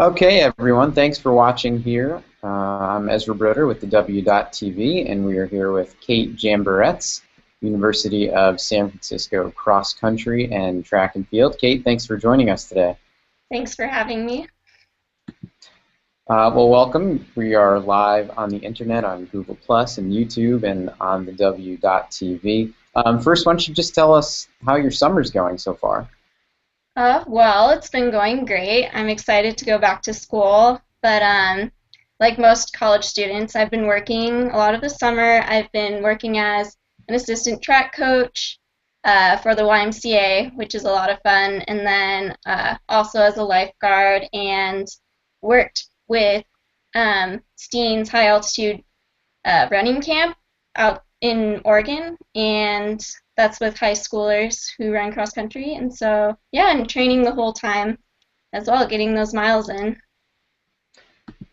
Okay, everyone, thanks for watching here. I'm Ezra Broder with the W.TV, and we are here with Kate Jamboretz, University of San Francisco Cross Country and Track and Field. Kate, thanks for joining us today. Thanks for having me. Well, welcome. We are live on the internet on Google Plus and YouTube and on the W.TV. First, why don't you just tell us how your summer's going so far? Well, it's been going great. I'm excited to go back to school, but like most college students, I've been working a lot of the summer. I've been working as an assistant track coach for the YMCA, which is a lot of fun, and then also as a lifeguard and worked with Steen's high altitude running camp out in Oregon, and that's with high schoolers who run cross country. And so, yeah, I'm training the whole time as well, getting those miles in.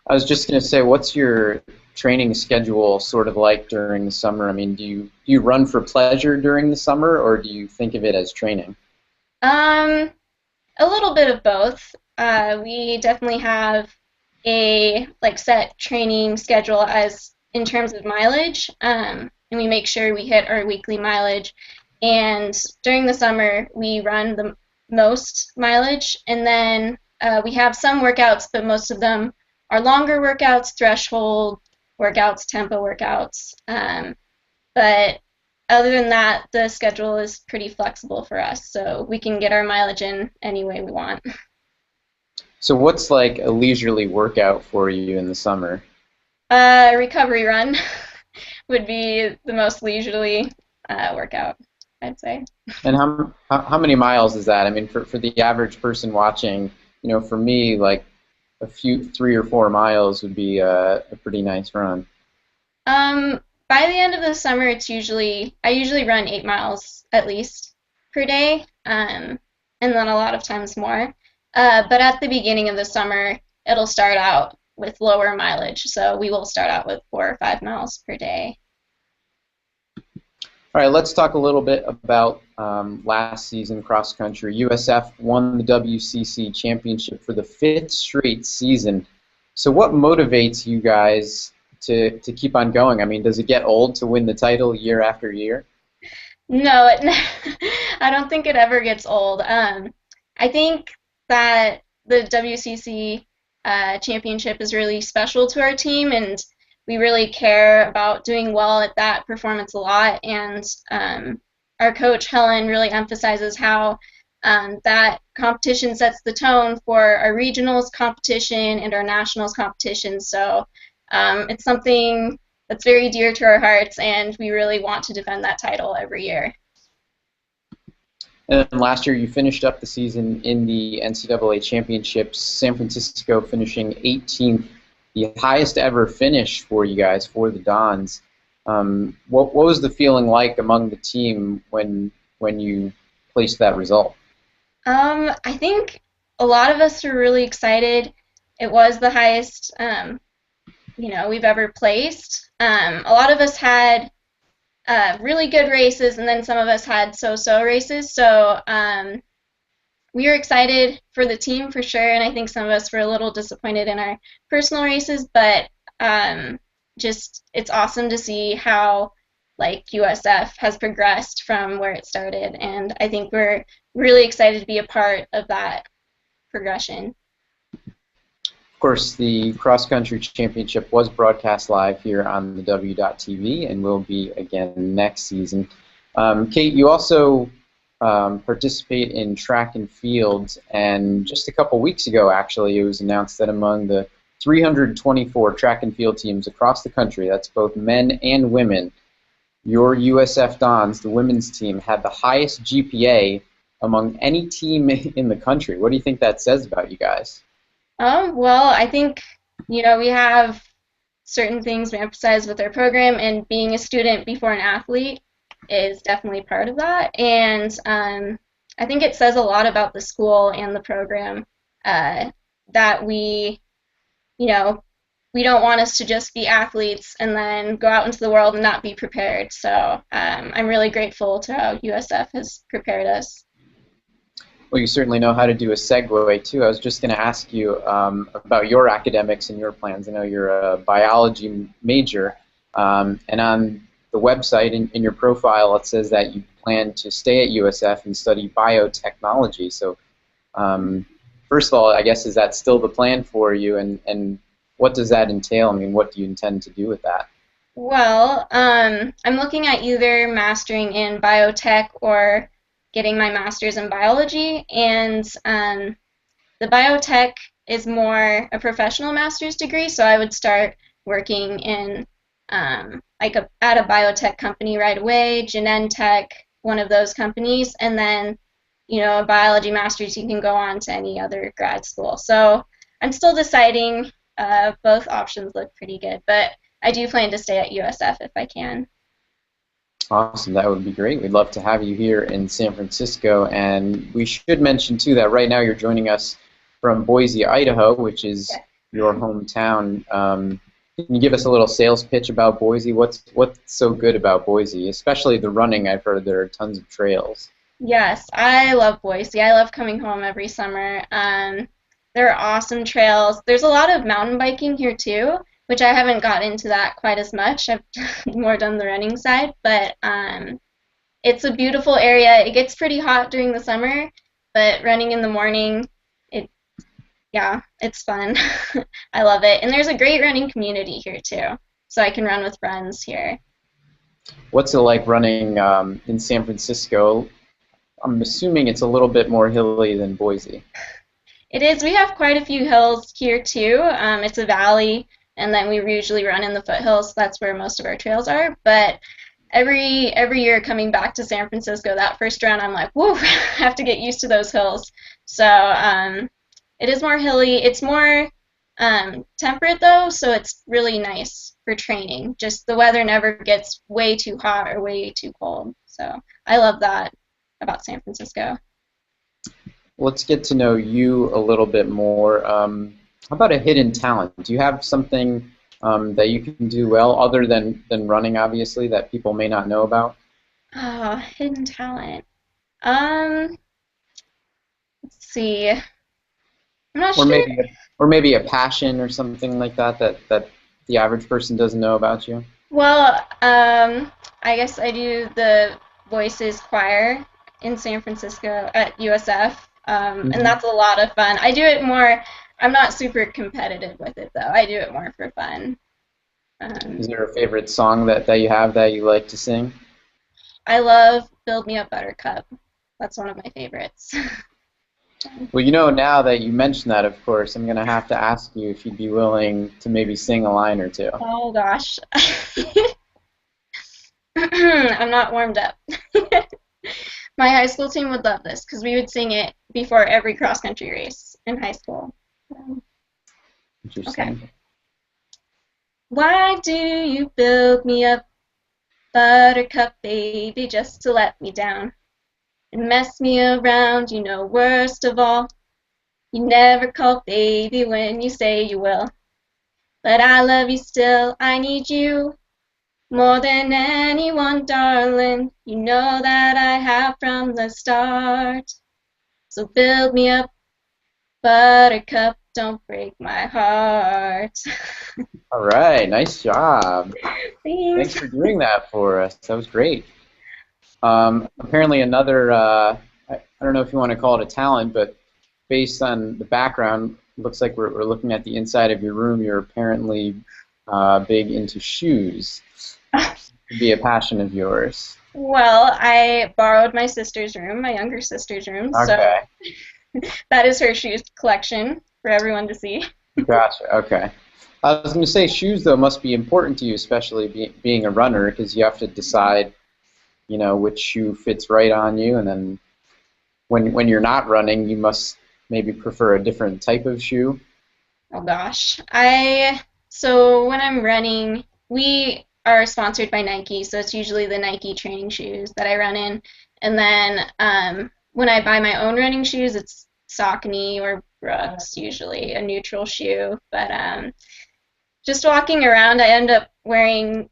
I was just going to say, what's your training schedule sort of like during the summer? I mean, do you run for pleasure during the summer, or do you think of it as training? A little bit of both. We definitely have a set training schedule as in terms of mileage, and we make sure we hit our weekly mileage. And during the summer, we run the most mileage, and then we have some workouts, but most of them are longer workouts, threshold workouts, tempo workouts. But other than that, the schedule is pretty flexible for us, so we can get our mileage in any way we want. So what's like a leisurely workout for you in the summer? Recovery run would be the most leisurely workout, I'd say. And how many miles is that? I mean, for the average person watching, for me, like a few 3 or 4 miles would be a pretty nice run. By the end of the summer, I usually run 8 miles at least per day, and then a lot of times more. But at the beginning of the summer, it'll start out with lower mileage, so we will start out with 4 or 5 miles per day. All right, let's talk a little bit about last season cross country. USF won the WCC championship for the 5th straight season. So what motivates you guys to keep on going? I mean, does it get old to win the title year after year? No, I don't think it ever gets old. I think that the WCC championship is really special to our team, and we really care about doing well at that performance a lot. And our coach, Helen, really emphasizes how that competition sets the tone for our regionals competition and our nationals competition. So it's something that's very dear to our hearts, and we really want to defend that title every year. And last year you finished up the season in the NCAA championships, San Francisco finishing 18th, the highest ever finish for you guys, for the Dons. What was the feeling like among the team when you placed that result? I think a lot of us were really excited. It was the highest we've ever placed. A lot of us had really good races, and then some of us had so-so races. So we were excited for the team for sure, and I think some of us were a little disappointed in our personal races, but it's awesome to see how USF has progressed from where it started, and I think we're really excited to be a part of that progression. Of course, the cross-country championship was broadcast live here on the W.TV and will be again next season. Kate, you also participate in track and field, and just a couple weeks ago, actually, it was announced that among the 324 track and field teams across the country, that's both men and women, your USF Dons, the women's team, had the highest GPA among any team in the country. What do you think that says about you guys? Well, I think, we have certain things we emphasize with our program, and being a student before an athlete is definitely part of that. And I think it says a lot about the school and the program that we don't want us to just be athletes and then go out into the world and not be prepared. So I'm really grateful to how USF has prepared us. Well, you certainly know how to do a segue, too. I was just going to ask you about your academics and your plans. I know you're a biology major, and on the website, in your profile, it says that you plan to stay at USF and study biotechnology. So, first of all, I guess, is that still the plan for you, and what does that entail? I mean, what do you intend to do with that? Well, I'm looking at either mastering in biotech or getting my master's in biology, and the biotech is more a professional master's degree, so I would start working in at a biotech company right away, Genentech, one of those companies, and then a biology master's you can go on to any other grad school. So I'm still deciding. Both options look pretty good, but I do plan to stay at USF if I can. Awesome, that would be great. We'd love to have you here in San Francisco, and we should mention too that right now you're joining us from Boise, Idaho, which is your hometown. Can you give us a little sales pitch about Boise? What's so good about Boise, especially the running? I've heard there are tons of trails. Yes, I love Boise. I love coming home every summer. There are awesome trails. There's a lot of mountain biking here too, which I haven't got into that quite as much. I've more done the running side, but it's a beautiful area. It gets pretty hot during the summer, but running in the morning, it's fun. I love it. And there's a great running community here too, so I can run with friends here. What's it like running in San Francisco? I'm assuming it's a little bit more hilly than Boise. It is. We have quite a few hills here too. It's a valley, and then we usually run in the foothills. That's where most of our trails are. But every year coming back to San Francisco, that first run, I'm like, whoa, I have to get used to those hills. So it is more hilly. It's more temperate though, so it's really nice for training. Just the weather never gets way too hot or way too cold. So I love that about San Francisco. Let's get to know you a little bit more. How about a hidden talent? Do you have something that you can do well, other than running, obviously, that people may not know about? Oh, hidden talent. Let's see. I'm not Or sure. maybe a passion or something like that the average person doesn't know about you? Well, I guess I do the voices choir in San Francisco at USF, and that's a lot of fun. I do it more. I'm not super competitive with it though. I do it more for fun. Is there a favorite song that you have that you like to sing? I love "Build Me Up, Buttercup." That's one of my favorites. Well, now that you mention that, of course, I'm going to have to ask you if you'd be willing to maybe sing a line or two. Oh gosh. I'm not warmed up. My high school team would love this because we would sing it before every cross-country race in high school. Interesting. Okay. Why do you build me up, buttercup baby, just to let me down and mess me around? Worst of all, you never call baby when you say you will. But I love you still, I need you more than anyone, darling. You know that I have from the start. So build me up, buttercup, don't break my heart. All right, nice job. Thanks. Thanks for doing that for us. That was great. Apparently another, I don't know if you want to call it a talent, but based on the background, looks like we're looking at the inside of your room. You're apparently big into shoes. Could be a passion of yours. Well, I borrowed my sister's room, my younger sister's room, Okay. so that is her shoes collection for everyone to see. Gotcha. Okay. I was going to say shoes, though, must be important to you, especially being a runner, because you have to decide, which shoe fits right on you, and then when you're not running, you must maybe prefer a different type of shoe. Oh gosh. So when I'm running, we are sponsored by Nike, so it's usually the Nike training shoes that I run in. And then when I buy my own running shoes, it's Saucony or Brooks, usually a neutral shoe. But just walking around, I end up wearing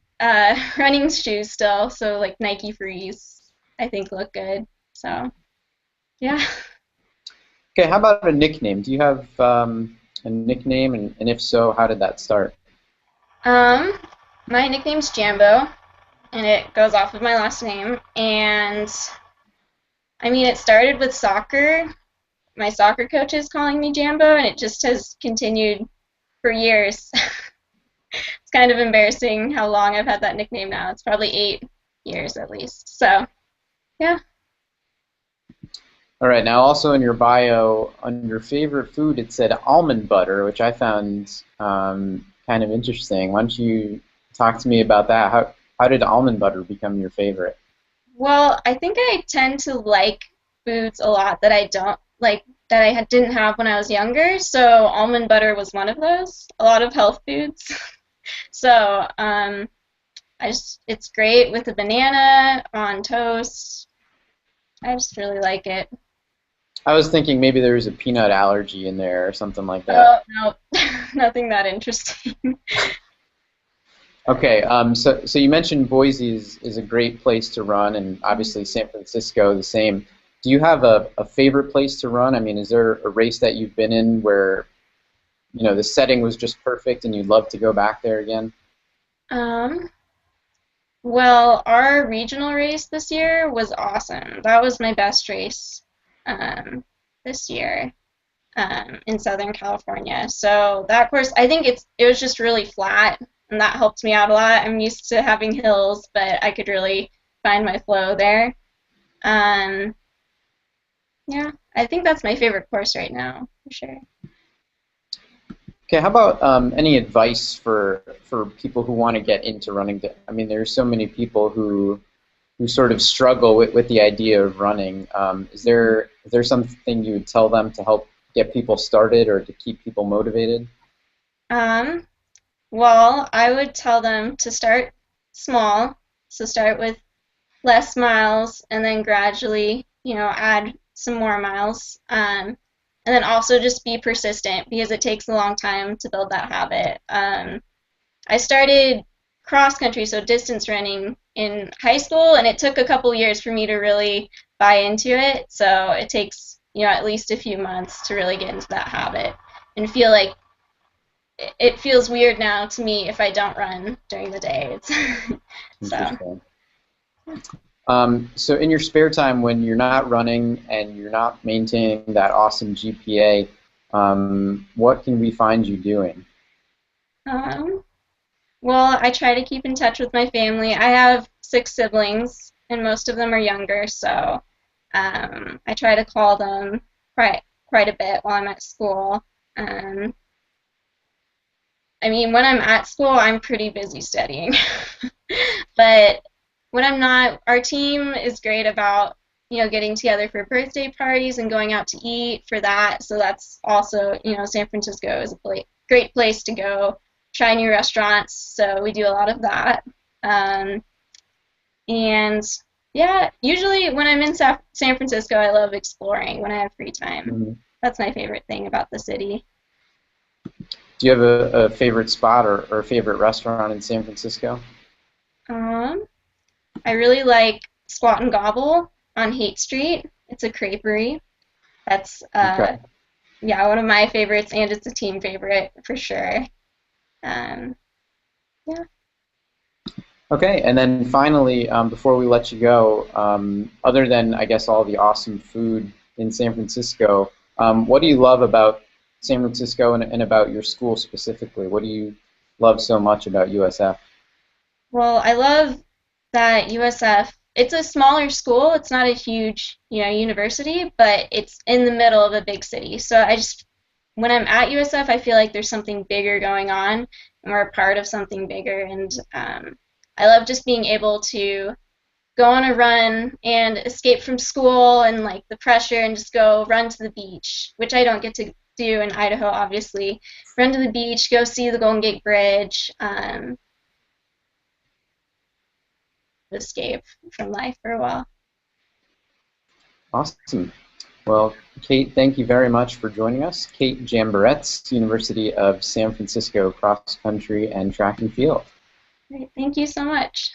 running shoes still, so like Nike Frees, I think look good. So, yeah. Okay, how about a nickname? Do you have a nickname, and if so, how did that start? Um, my nickname's Jambo, and it goes off of my last name. And I mean, it started with soccer. My soccer coach is calling me Jambo, and it just has continued for years. It's kind of embarrassing how long I've had that nickname now. It's probably 8 years at least. So, yeah. All right, now also in your bio, on your favorite food, it said almond butter, which I found kind of interesting. Why don't you talk to me about that? How did almond butter become your favorite? Well, I think I tend to like foods a lot that I don't like that didn't have when I was younger. So almond butter was one of those. A lot of health foods. So it's great with a banana on toast. I just really like it. I was thinking maybe there was a peanut allergy in there or something like that. Oh no, nothing that interesting. Okay, so you mentioned Boise is a great place to run, and obviously San Francisco the same. Do you have a favorite place to run? I mean, is there a race that you've been in where, the setting was just perfect and you'd love to go back there again? Um, well, our regional race this year was awesome. That was my best race um, this year in Southern California. So that course, I think it was just really flat, and that helped me out a lot. I'm used to having hills, but I could really find my flow there. Um, yeah, I think that's my favorite course right now, for sure. Okay, how about any advice for people who want to get into running? I mean, there's so many people who sort of struggle with the idea of running. Is there something you would tell them to help get people started or to keep people motivated? Um, well, I would tell them to start small, so start with less miles and then gradually, add some more miles. And then also just be persistent because it takes a long time to build that habit. I started cross country, so distance running in high school, and it took a couple years for me to really buy into it. So it takes, at least a few months to really get into that habit and feel like it feels weird now to me if I don't run during the day. So. Interesting. So in your spare time, when you're not running and you're not maintaining that awesome GPA, what can we find you doing? Um, well, I try to keep in touch with my family. I have 6 siblings, and most of them are younger, so I try to call them quite a bit while I'm at school. Um, I mean, when I'm at school, I'm pretty busy studying. But when I'm not, our team is great about, getting together for birthday parties and going out to eat for that. So that's also, San Francisco is a great place to go try new restaurants. So we do a lot of that. Um, and yeah, usually when I'm in San Francisco, I love exploring when I have free time. Mhm. That's my favorite thing about the city. Do you have a favorite spot or a favorite restaurant in San Francisco? Um, I really like Squat and Gobble on Haight Street. It's a creperie. That's Okay. yeah, one of my favorites, and it's a team favorite for sure. Um, yeah. Okay, and then finally, before we let you go, other than I guess all the awesome food in San Francisco, what do you love about San Francisco and about your school specifically? What do you love so much about USF? Well, I love that USF. It's a smaller school. It's not a huge, university, but it's in the middle of a big city. So when I'm at USF, I feel like there's something bigger going on, and we're a part of something bigger. And I love just being able to go on a run and escape from school and like the pressure and just go run to the beach, which I don't get to do in Idaho, obviously. Run to the beach, go see the Golden Gate Bridge, escape from life for a while. Awesome. Well, Kate, thank you very much for joining us. Kate Jamboretz, University of San Francisco cross country and track and field. Great. Thank you so much.